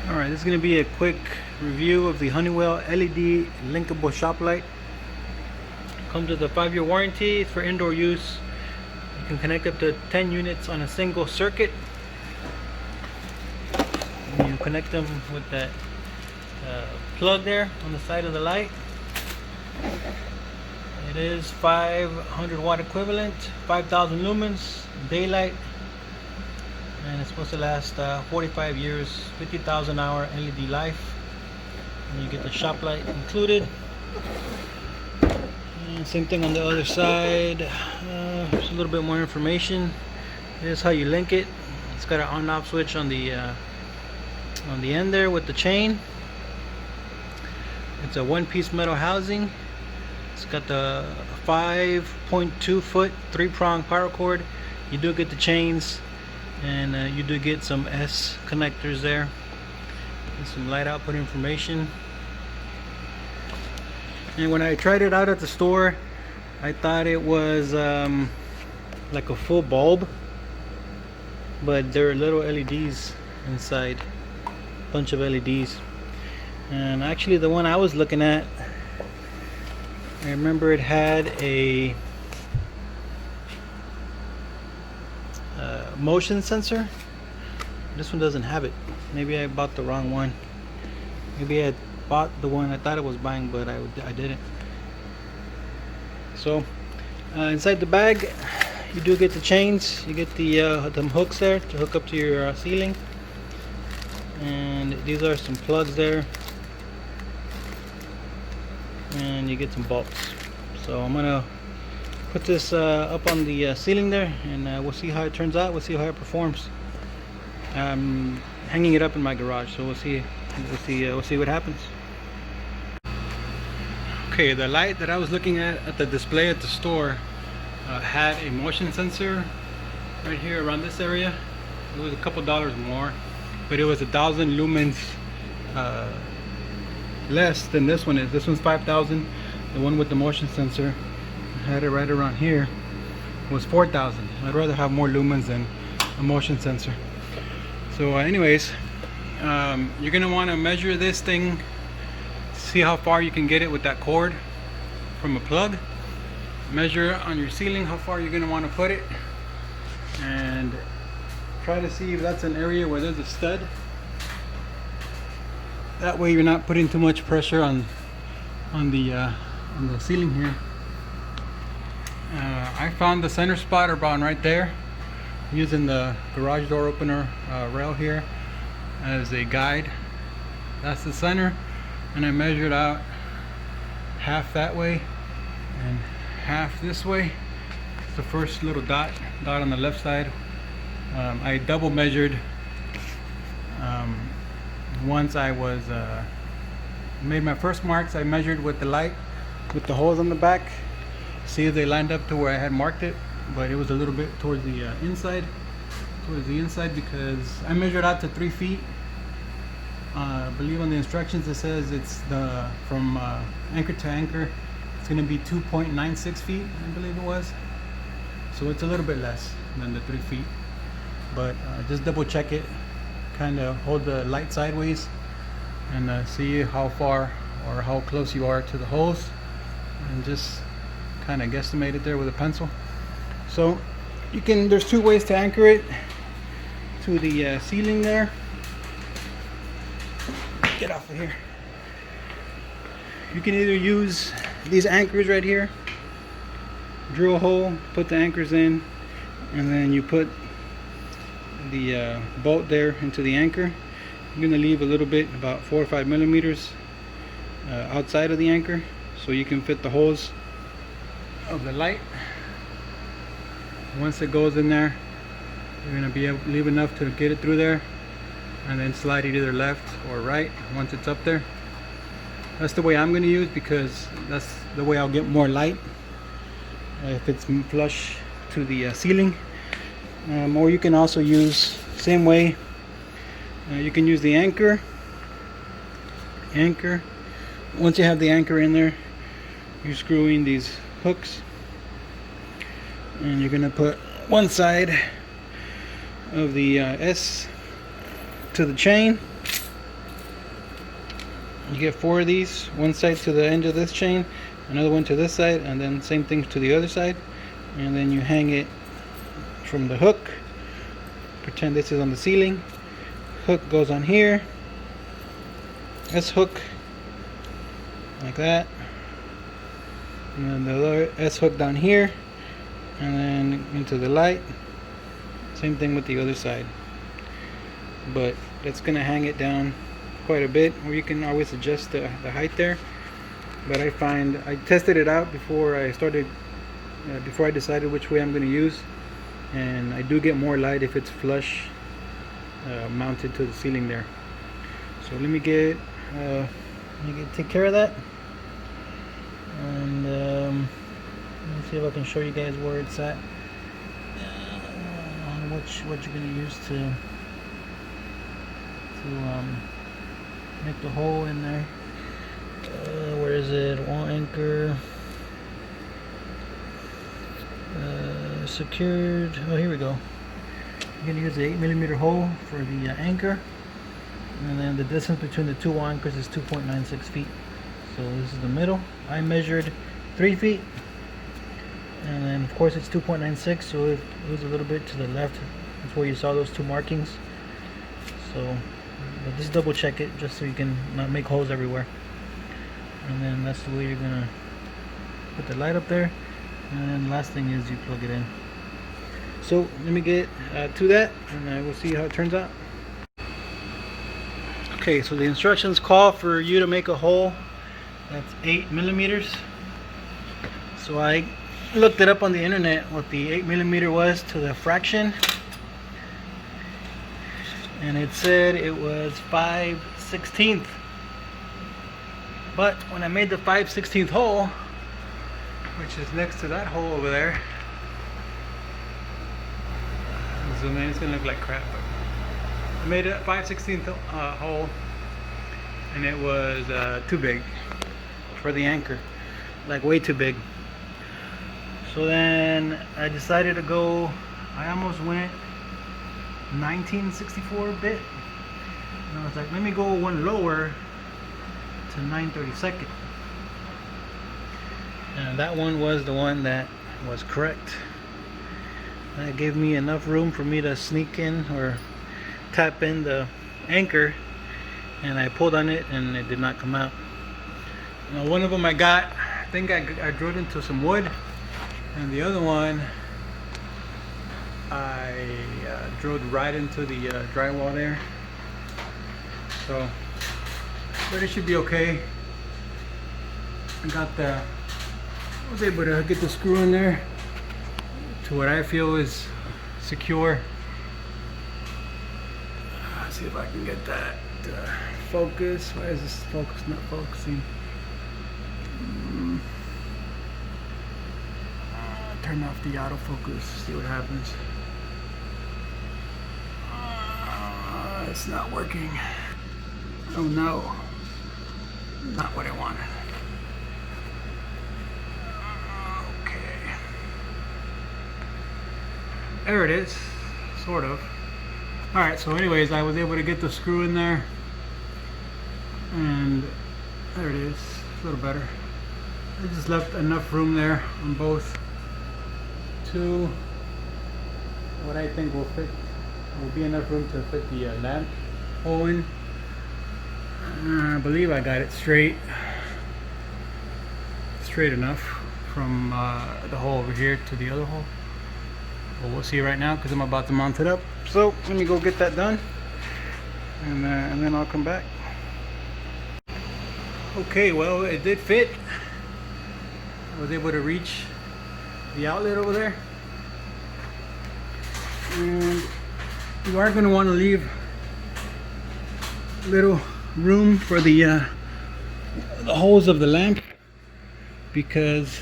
Alright, this is going to be a quick review of the Honeywell LED linkable shop light. Comes with a 5-year warranty. It's for indoor use. You can connect up to 10 units on a single circuit. And you connect them with that plug there on the side of the light. It is 500 watt equivalent, 5,000 lumens, daylight, and it's supposed to last 45 years, 50,000 hour LED life. And you get the shop light included. And same thing on the other side. There's a little bit more information. Here's how you link it. It's got an on-off switch on the end there with the chain. It's a one-piece metal housing. It's got the 5.2 foot 3-prong power cord. You do get the chains, and you do get some S connectors there and some light output information. And when I tried it out at the store, I thought it was like a full bulb, but there are little LEDs inside, a bunch of LEDs. And actually the one I was looking at, I remember it had a motion sensor. This one doesn't have it. Maybe I bought the wrong one. Maybe I bought the one I thought I was buying, but I didn't. So inside the bag you do get the chains. You get the them hooks there to hook up to your ceiling, and these are some plugs there, and you get some bolts. So I'm gonna put this up on the ceiling there, and we'll see how it turns out. We'll see how it performs. I'm hanging it up in my garage, so we'll see what happens. Okay, the light that I was looking at the display at the store had a motion sensor right here around this area. It was a couple dollars more, but it was 1,000 lumens less than this one is. This one's 5,000. The one with the motion sensor, I had it right around here, was 4,000. I'd rather have more lumens than a motion sensor. So anyways, you're gonna want to measure this thing, see how far you can get it with that cord from a plug. Measure on your ceiling how far you're gonna want to put it, and try to see if that's an area where there's a stud. That way you're not putting too much pressure on the ceiling here. I found the center spot around right there, using the garage door opener rail here as a guide. That's the center, and I measured out half that way and half this way. It's the first little dot on the left side. I double measured once I was made my first marks. I measured with the light with the holes on the back, see if they lined up to where I had marked it, but it was a little bit towards the inside, because I measured out to 3 feet. I believe on the instructions it says it's from anchor to anchor, it's going to be 2.96 feet, I believe it was. So it's a little bit less than the 3 feet, but just double check it. Kind of hold the light sideways and see how far or how close you are to the holes, and just kind of guesstimate it there with a pencil. So there's 2 ways to anchor it to the ceiling there. Get off of here. You can either use these anchors right here, drill a hole, put the anchors in, and then you put the bolt there into the anchor. You're going to leave a little bit, about 4 or 5 millimeters outside of the anchor, so you can fit the holes of the light. Once it goes in there, you're going to be able to leave enough to get it through there, and then slide it either left or right once it's up there. That's the way I'm going to use, because that's the way I'll get more light if it's flush to the ceiling. Or you can also use same way. You can use the anchor. Once you have the anchor in there, you screw in these hooks, and you're going to put one side of the S to the chain, You get 4 of these, one side to the end of this chain, another one to this side, and then same thing to the other side. And then you hang it from the hook. Pretend this is on the ceiling. Hook goes on here. S hook, like that. And then the other S hook down here, and then into the light. Same thing with the other side. But it's gonna hang it down quite a bit, or you can always adjust the height there. But I find I tested it out before I started, before I decided which way I'm going to use, and I do get more light if it's flush mounted to the ceiling there. So let me take care of that, and let me see if I can show you guys where it's at, what you're going to use to make the hole in there. Where is it? Wall anchor. Secured. Oh, here we go. I'm going to use the 8mm hole for the anchor. And then the distance between the two wall anchors is 2.96 feet. So this is the middle. I measured 3 feet. And then of course it's 2.96, so it was a little bit to the left. That's where you saw those 2 markings. So but just double check it just so you can not make holes everywhere. And then that's the way you're gonna put the light up there. And then the last thing is you plug it in. So let me get to that, and I will see how it turns out. Okay, so the instructions call for you to make a hole that's 8mm. So I looked it up on the internet what the 8mm was to the fraction, and it said it was 5/16. But when I made the 5/16 hole, which is next to that hole over there, zoom in, it's gonna look like crap, but I made a 5/16 hole, and it was too big for the anchor, like way too big. So then I decided to go, I almost went 1964 bit, and I was like, let me go one lower to 9/32. And that one was the one that was correct. That gave me enough room for me to sneak in or tap in the anchor, and I pulled on it and it did not come out. Now one of them I got, I think I drilled into some wood, and the other one I drilled right into the drywall there. So, but it should be okay. I was able to get the screw in there to what I feel is secure. Let's see if I can get that focus. Why is this focus not focusing? Turn off the autofocus, see what happens. It's not working. Oh no, not what I wanted. Okay, there it is, sort of. Alright, so anyways, I was able to get the screw in there, and there it is, a little better. I just left enough room there on both to what I think will be enough room to fit the lamp hole in. I believe I got it straight enough from the hole over here to the other hole. Well, we'll see right now because I'm about to mount it up. So let me go get that done, and then I'll come back. Okay, well, it did fit. I was able to reach the outlet over there, and you are going to want to leave little room for the holes of the lamp, because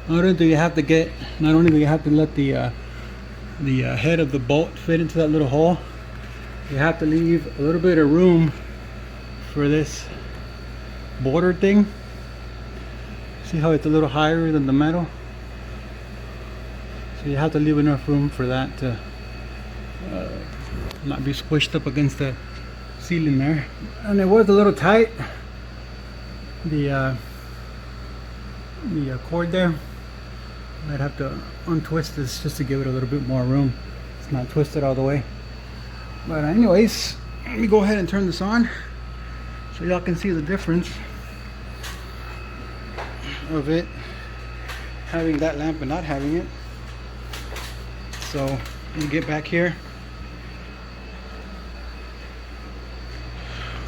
not only do you have to let the head of the bolt fit into that little hole, you have to leave a little bit of room for this border thing. See how it's a little higher than the metal? So you have to leave enough room for that to not be squished up against the ceiling there. And it was a little tight, the cord there. I'd have to untwist this just to give it a little bit more room. It's not twisted all the way. But anyways, let me go ahead and turn this on so y'all can see the difference of it having that lamp and not having it. So let me get back here.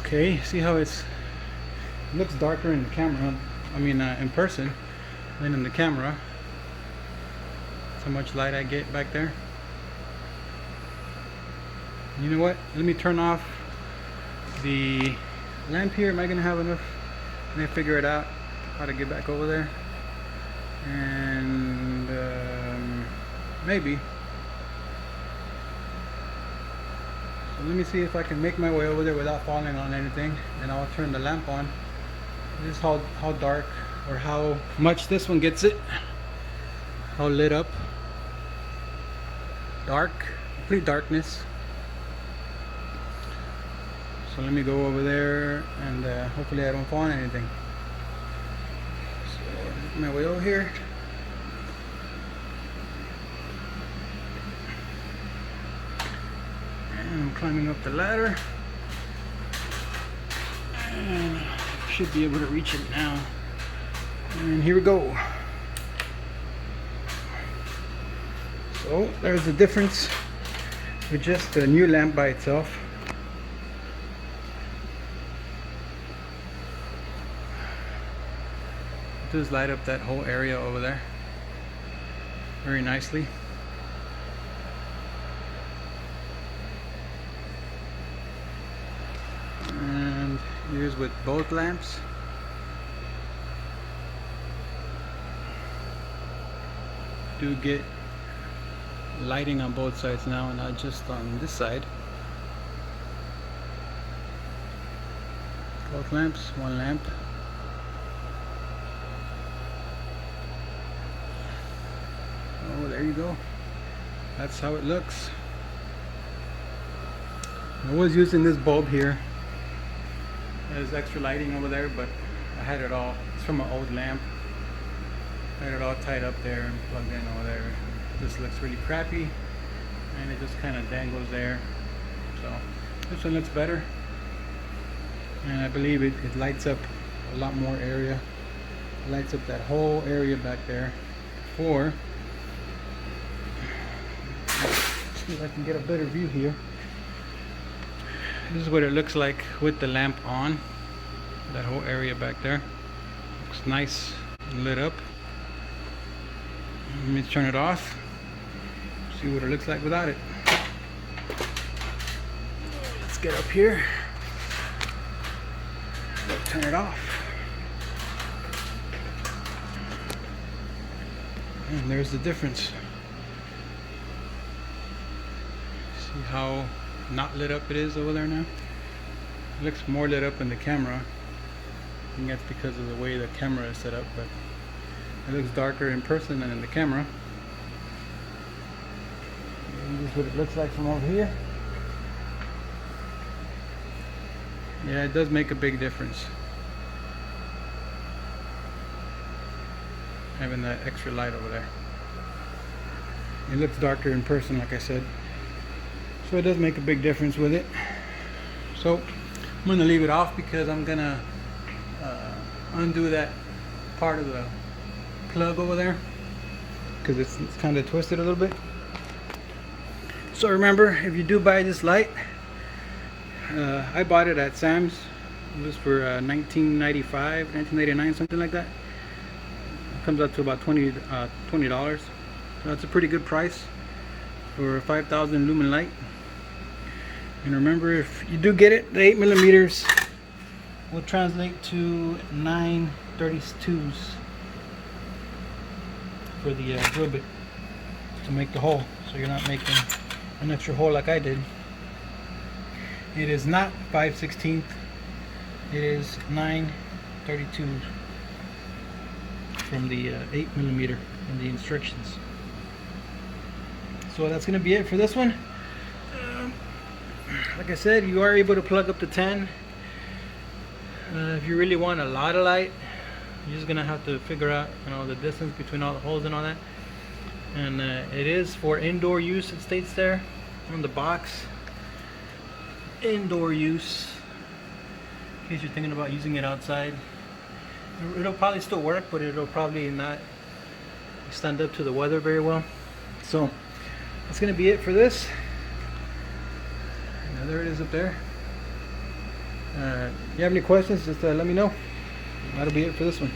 Okay, see how it looks darker in the camera, I mean in person than in the camera. That's how much light I get back there. You know what, let me turn off the lamp here. Am I gonna have enough? Let me figure it out how to get back over there, and maybe. So let me see if I can make my way over there without falling on anything, and I'll turn the lamp on. This is how dark, or how much this one gets it, how lit up. Dark, complete darkness. So let me go over there, and hopefully I don't fall on anything. So make my way over here. And I'm climbing up the ladder, and should be able to reach it now. And here we go. So there's the difference with just a new lamp by itself. It does light up that whole area over there very nicely. And here's with both lamps. Do get lighting on both sides now, and not just on this side. Both lamps, one lamp. Oh, there you go. That's how it looks. I was using this bulb here as extra lighting over there, but I had it all, it's from an old lamp. I had it all tied up there and plugged in over there. This looks really crappy, and it just kind of dangles there. So this one looks better, and I believe it lights up a lot more area. It lights up that whole area back there. Before, see if I can get a better view here. This is what it looks like with the lamp on. That whole area back there looks nice and lit up. Let me turn it off. See what it looks like without it. Let's get up here. Turn it off. And there's the difference. See how not lit up it is over there now? It looks more lit up in the camera. I think that's because of the way the camera is set up, but it looks darker in person than in the camera. And this is what it looks like from over here. Yeah, it does make a big difference having that extra light over there. It looks darker in person, like I said. So it does make a big difference with it. So I'm going to leave it off because I'm going to undo that part of the plug over there because it's kind of twisted a little bit. So remember, if you do buy this light, I bought it at Sam's. It was for $19.95, $19.99, something like that. It comes out to about $20. So that's a pretty good price for a 5,000 lumen light. And remember, if you do get it, the 8 millimeters will translate to 9/32s for the drill bit to make the hole, so you're not making an extra hole like I did. It is not 5/16, it is 9/32 from the 8 millimeter in the instructions. So that's going to be it for this one. Like I said, you are able to plug up to 10. If you really want a lot of light, you're just gonna have to figure out, you know, the distance between all the holes and all that. And it is for indoor use. It states there on the box, indoor use, in case you're thinking about using it outside. It'll probably still work, but it'll probably not stand up to the weather very well. So that's gonna be it for this. Now, there it is up there. If you have any questions, just let me know. That'll be it for this one.